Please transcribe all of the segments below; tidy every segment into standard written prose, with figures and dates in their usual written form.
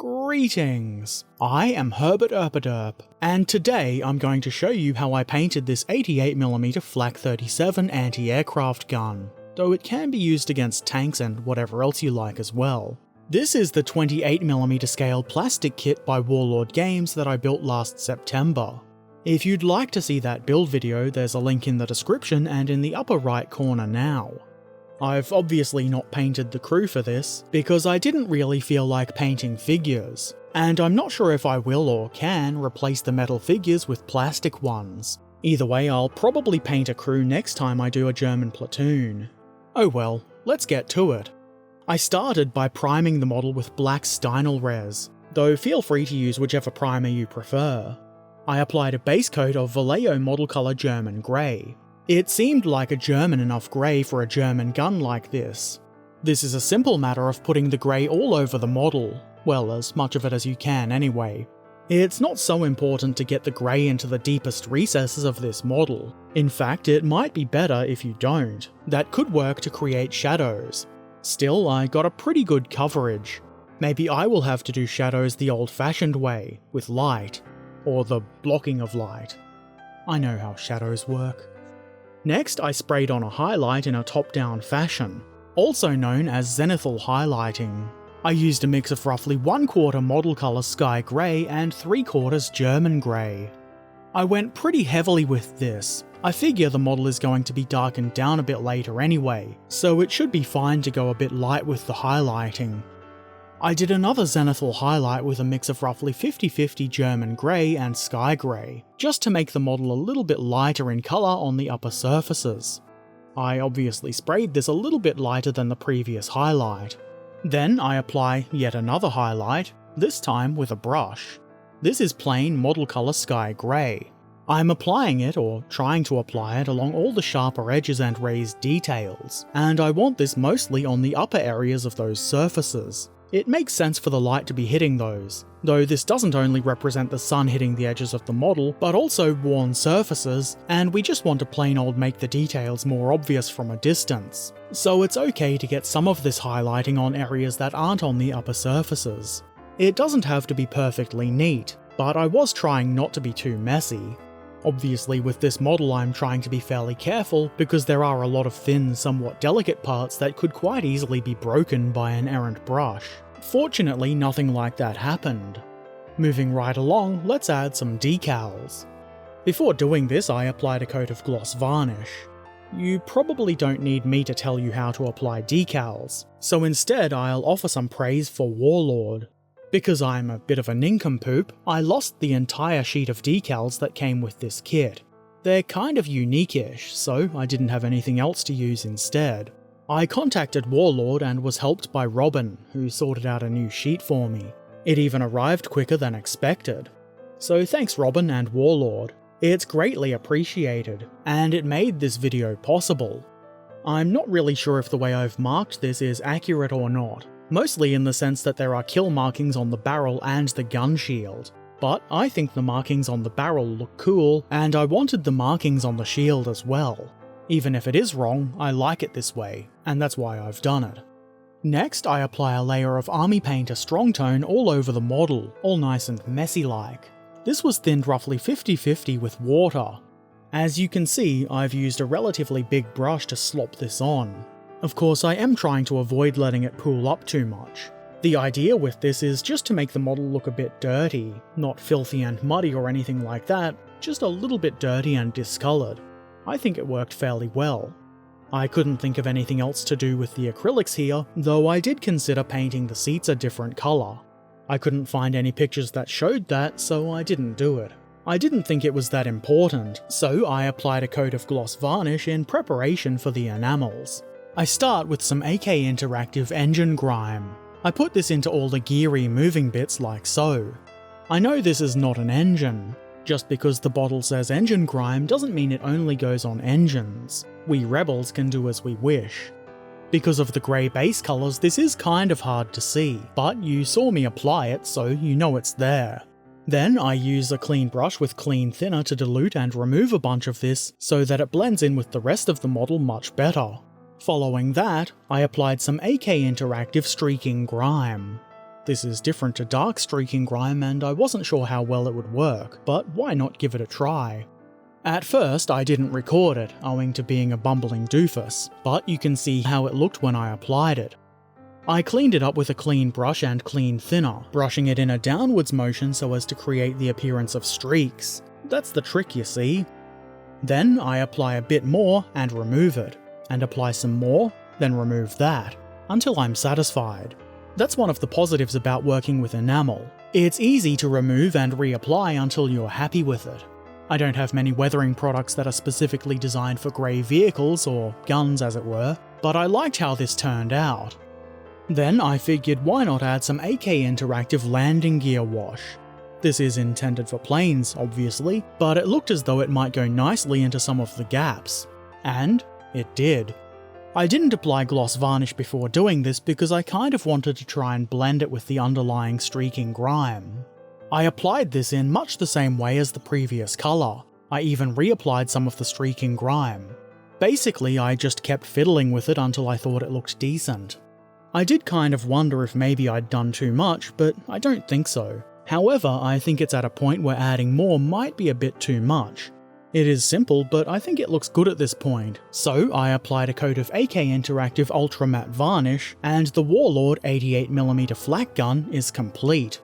Greetings! I am Herbert Erpaderp, and today I'm going to show you how I painted this 88mm FlaK 37 anti-aircraft gun, though it can be used against tanks and whatever else you like as well. This is the 28mm scale plastic kit by Warlord Games that I built last September. If you'd like to see that build video, there's a link in the description and in the upper right corner now. I've obviously not painted the crew for this, because I didn't really feel like painting figures, and I'm not sure if I will or can replace the metal figures with plastic ones. Either way, I'll probably paint a crew next time I do a German platoon. Oh well, let's get to it. I started by priming the model with black Stynel res, though feel free to use whichever primer you prefer. I applied a base coat of Vallejo model colour German grey. It seemed like a German enough grey for a German gun like this. This is a simple matter of putting the grey all over the model, well, as much of it as you can anyway. It's not so important to get the grey into the deepest recesses of this model. In fact, it might be better if you don't. That could work to create shadows. Still, I got a pretty good coverage. Maybe I will have to do shadows the old-fashioned way, with light. Or the blocking of light. I know how shadows work. Next, I sprayed on a highlight in a top-down fashion, also known as zenithal highlighting. I used a mix of roughly 1/4 model colour sky grey and 3/4 German grey. I went pretty heavily with this. I figure the model is going to be darkened down a bit later anyway, so it should be fine to go a bit light with the highlighting. I did another zenithal highlight with a mix of roughly 50-50 German grey and sky grey, just to make the model a little bit lighter in colour on the upper surfaces. I obviously sprayed this a little bit lighter than the previous highlight. Then I apply yet another highlight, this time with a brush. This is plain model colour sky grey. I'm applying it, or trying to apply it, along all the sharper edges and raised details, and I want this mostly on the upper areas of those surfaces. It makes sense for the light to be hitting those, though this doesn't only represent the sun hitting the edges of the model, but also worn surfaces, and we just want to plain old make the details more obvious from a distance. So it's okay to get some of this highlighting on areas that aren't on the upper surfaces. It doesn't have to be perfectly neat, but I was trying not to be too messy. Obviously with this model I'm trying to be fairly careful because there are a lot of thin, somewhat delicate parts that could quite easily be broken by an errant brush. Fortunately, nothing like that happened. Moving right along, let's add some decals. Before doing this, I applied a coat of gloss varnish. You probably don't need me to tell you how to apply decals, so instead I'll offer some praise for Warlord. Because I'm a bit of a nincompoop, I lost the entire sheet of decals that came with this kit. They're kind of unique-ish, so I didn't have anything else to use instead. I contacted Warlord and was helped by Robin, who sorted out a new sheet for me. It even arrived quicker than expected. So thanks Robin and Warlord. It's greatly appreciated, and it made this video possible. I'm not really sure if the way I've marked this is accurate or not, mostly in the sense that there are kill markings on the barrel and the gun shield. But I think the markings on the barrel look cool, and I wanted the markings on the shield as well. Even if it is wrong, I like it this way, and that's why I've done it. Next, I apply a layer of Army Painter Strong Tone all over the model, all nice and messy-like. This was thinned roughly 50-50 with water. As you can see, I've used a relatively big brush to slop this on. Of course, I am trying to avoid letting it pool up too much. The idea with this is just to make the model look a bit dirty, not filthy and muddy or anything like that, just a little bit dirty and discoloured. I think it worked fairly well. I couldn't think of anything else to do with the acrylics here, though I did consider painting the seats a different colour. I couldn't find any pictures that showed that, so I didn't do it. I didn't think it was that important, so I applied a coat of gloss varnish in preparation for the enamels. I start with some AK Interactive engine grime. I put this into all the geary moving bits like so. I know this is not an engine. Just because the bottle says engine grime doesn't mean it only goes on engines. We rebels can do as we wish. Because of the grey base colours, this is kind of hard to see, but you saw me apply it, so you know it's there. Then I use a clean brush with clean thinner to dilute and remove a bunch of this so that it blends in with the rest of the model much better. Following that, I applied some AK Interactive Streaking Grime. This is different to dark streaking grime and I wasn't sure how well it would work, but why not give it a try? At first I didn't record it, owing to being a bumbling doofus, but you can see how it looked when I applied it. I cleaned it up with a clean brush and clean thinner, brushing it in a downwards motion so as to create the appearance of streaks. That's the trick, you see. Then I apply a bit more and remove it, and apply some more, then remove that, until I'm satisfied. That's one of the positives about working with enamel. It's easy to remove and reapply until you're happy with it. I don't have many weathering products that are specifically designed for grey vehicles, or guns as it were, but I liked how this turned out. Then I figured why not add some AK Interactive landing gear wash. This is intended for planes, obviously, but it looked as though it might go nicely into some of the gaps. And it did. I didn't apply gloss varnish before doing this because I kind of wanted to try and blend it with the underlying streaking grime. I applied this in much the same way as the previous colour. I even reapplied some of the streaking grime. Basically, I just kept fiddling with it until I thought it looked decent. I did kind of wonder if maybe I'd done too much, but I don't think so. However, I think it's at a point where adding more might be a bit too much. It is simple, but I think it looks good at this point, so I applied a coat of AK Interactive Ultra Matte Varnish, and the Warlord 88mm FlaK gun is complete.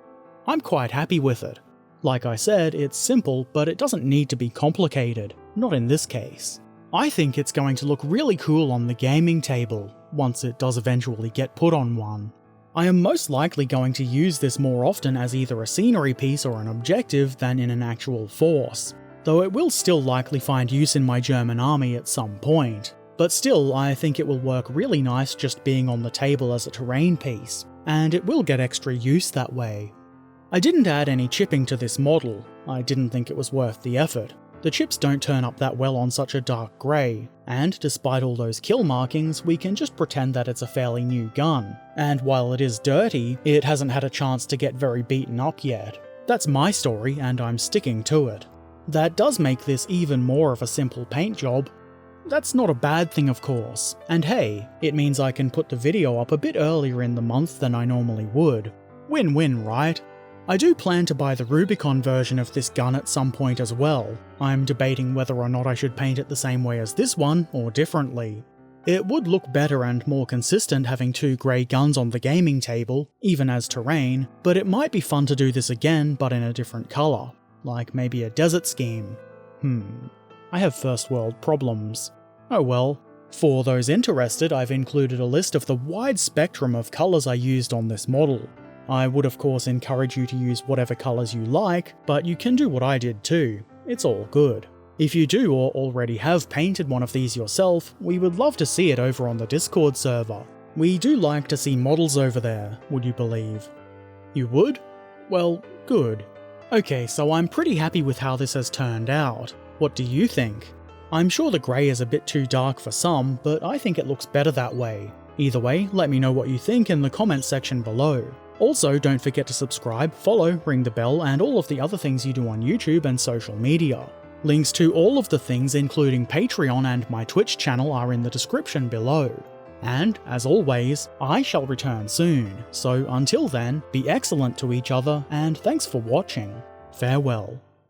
I'm quite happy with it. Like I said, it's simple, but it doesn't need to be complicated, not in this case. I think it's going to look really cool on the gaming table, once it does eventually get put on one. I am most likely going to use this more often as either a scenery piece or an objective than in an actual force, though it will still likely find use in my German army at some point. But still, I think it will work really nice just being on the table as a terrain piece, and it will get extra use that way. I didn't add any chipping to this model. I didn't think it was worth the effort. The chips don't turn up that well on such a dark grey, and despite all those kill markings, we can just pretend that it's a fairly new gun, and while it is dirty, it hasn't had a chance to get very beaten up yet. That's my story, and I'm sticking to it. That does make this even more of a simple paint job. That's not a bad thing, of course, and hey, it means I can put the video up a bit earlier in the month than I normally would. Win-win, right? I do plan to buy the Rubicon version of this gun at some point as well. I'm debating whether or not I should paint it the same way as this one, or differently. It would look better and more consistent having two grey guns on the gaming table, even as terrain, but it might be fun to do this again but in a different colour, like maybe a desert scheme. I have first world problems. Oh well. For those interested, I've included a list of the wide spectrum of colours I used on this model. I would of course encourage you to use whatever colours you like, but you can do what I did too. It's all good. If you do or already have painted one of these yourself, we would love to see it over on the Discord server. We do like to see models over there, would you believe? You would? Well, good. Okay, so I'm pretty happy with how this has turned out. What do you think? I'm sure the grey is a bit too dark for some, but I think it looks better that way. Either way, let me know what you think in the comments section below. Also, don't forget to subscribe, follow, ring the bell, and all of the other things you do on YouTube and social media. Links to all of the things, including Patreon and my Twitch channel, are in the description below. And, as always, I shall return soon, so until then, be excellent to each other, and thanks for watching. Farewell.